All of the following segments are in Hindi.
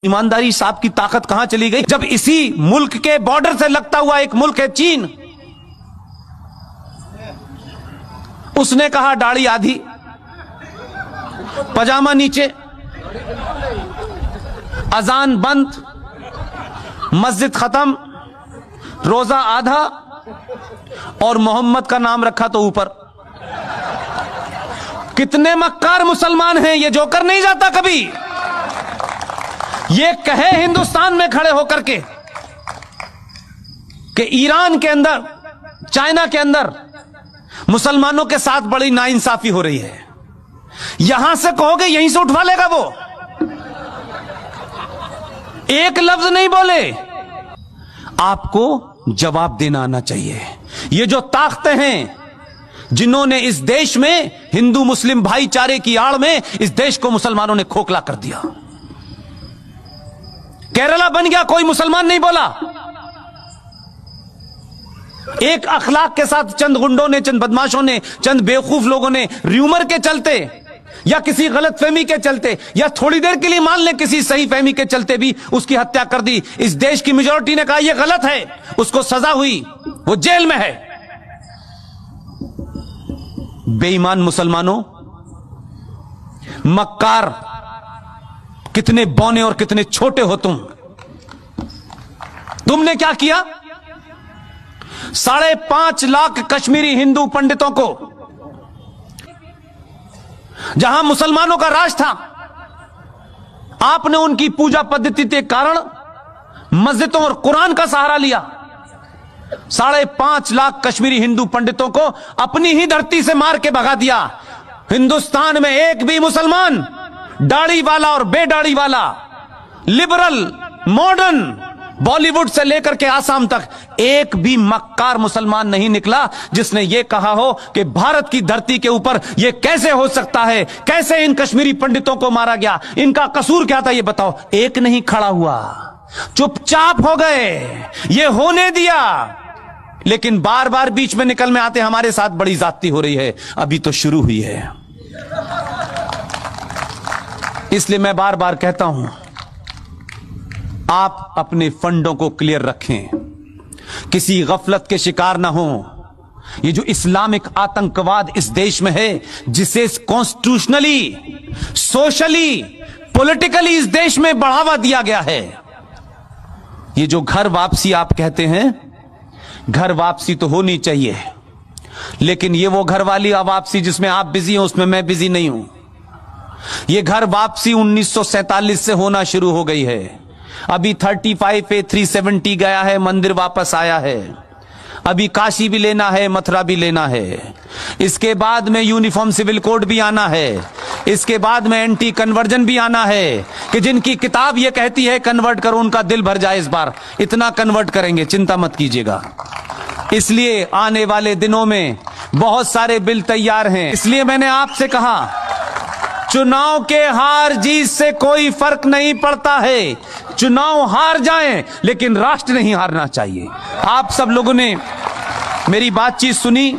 ईमानदारी साहब की ताकत कहां चली गई जब इसी मुल्क के बॉर्डर से लगता हुआ एक मुल्क है चीन, उसने कहा दाढ़ी आधी पजामा नीचे, अजान बंद, मस्जिद खत्म, रोजा आधा और मोहम्मद का नाम रखा तो ऊपर। कितने मक्कार मुसलमान हैं, ये जोकर नहीं जाता कभी। ये कहे हिंदुस्तान में खड़े होकर के कि ईरान के अंदर, चाइना के अंदर मुसलमानों के साथ बड़ी नाइंसाफी हो रही है, यहां से कहोगे यहीं से उठवा लेगा वो। एक लफ्ज नहीं बोले। आपको जवाब देना आना चाहिए। ये जो ताकतें हैं जिन्होंने इस देश में हिंदू मुस्लिम भाईचारे की आड़ में इस देश को मुसलमानों ने खोखला कर दिया। केरला बन गया, कोई मुसलमान नहीं बोला। एक अखलाक के साथ चंद गुंडों ने, चंद बदमाशों ने, चंद बेवकूफ लोगों ने र्यूमर के चलते या किसी गलत फहमी के चलते या थोड़ी देर के लिए मान लें किसी सही फहमी के चलते भी उसकी हत्या कर दी। इस देश की मेजॉरिटी ने कहा यह गलत है, उसको सजा हुई, वो जेल में है। बेईमान मुसलमानों, मक्कार, कितने बौने और कितने छोटे हो तुमने क्या किया? 5.5 लाख कश्मीरी हिंदू पंडितों को, जहां मुसलमानों का राज था, आपने उनकी पूजा पद्धति के कारण मस्जिदों और कुरान का सहारा लिया। 5.5 लाख कश्मीरी हिंदू पंडितों को अपनी ही धरती से मार के भगा दिया। हिंदुस्तान में एक भी मुसलमान, दाढ़ी वाला और बेदाढ़ी वाला, लिबरल, मॉडर्न, बॉलीवुड से लेकर के आसाम तक एक भी मक्कार मुसलमान नहीं निकला जिसने यह कहा हो कि भारत की धरती के ऊपर यह कैसे हो सकता है, कैसे इन कश्मीरी पंडितों को मारा गया, इनका कसूर क्या था ये बताओ। एक नहीं खड़ा हुआ, चुपचाप हो गए, ये होने दिया। लेकिन बार बार बीच में निकल में आते हमारे साथ बड़ी ज्यादती हो रही है, अभी तो शुरू हुई है। इसलिए मैं बार बार कहता हूं, आप अपने फंडों को क्लियर रखें, किसी गफलत के शिकार ना हो। ये जो इस्लामिक आतंकवाद इस देश में है, जिसे कॉन्स्टिट्यूशनली, सोशली, पॉलिटिकली इस देश में बढ़ावा दिया गया है, ये जो घर वापसी आप कहते हैं, घर वापसी तो होनी चाहिए, लेकिन ये वो घर वाली वापसी जिसमें आप बिजी हो उसमें मैं बिजी नहीं हूं। ये घर वापसी 1947 से होना शुरू हो गई है। अभी 35 पे 370 गया है, मंदिर वापस आया है। अभी काशी भी लेना है, मथुरा भी लेना है। इसके बाद में यूनिफॉर्म सिविल कोड भी आना है। इसके बाद में एंटी कन्वर्जन भी आना है कि जिनकी किताब ये कहती है कन्वर्ट करो, उनका दिल भर जाए। इस बार इतना कन्वर्ट करेंगे, चिंता मत कीजिएगा। इसलिए आने वाले दिनों में बहुत सारे बिल तैयार हैं। इसलिए मैंने आपसे कहा, चुनाव के हार जीत से कोई फर्क नहीं पड़ता है। चुनाव हार जाएं, लेकिन राष्ट्र नहीं हारना चाहिए। आप सब लोगों ने मेरी बातचीत सुनी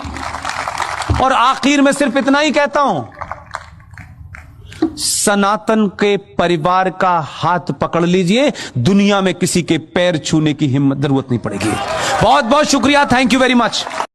और आखिर में सिर्फ इतना ही कहता हूं, सनातन के परिवार का हाथ पकड़ लीजिए, दुनिया में किसी के पैर छूने की हिम्मत जरूरत नहीं पड़ेगी। बहुत बहुत शुक्रिया, थैंक यू वेरी मच।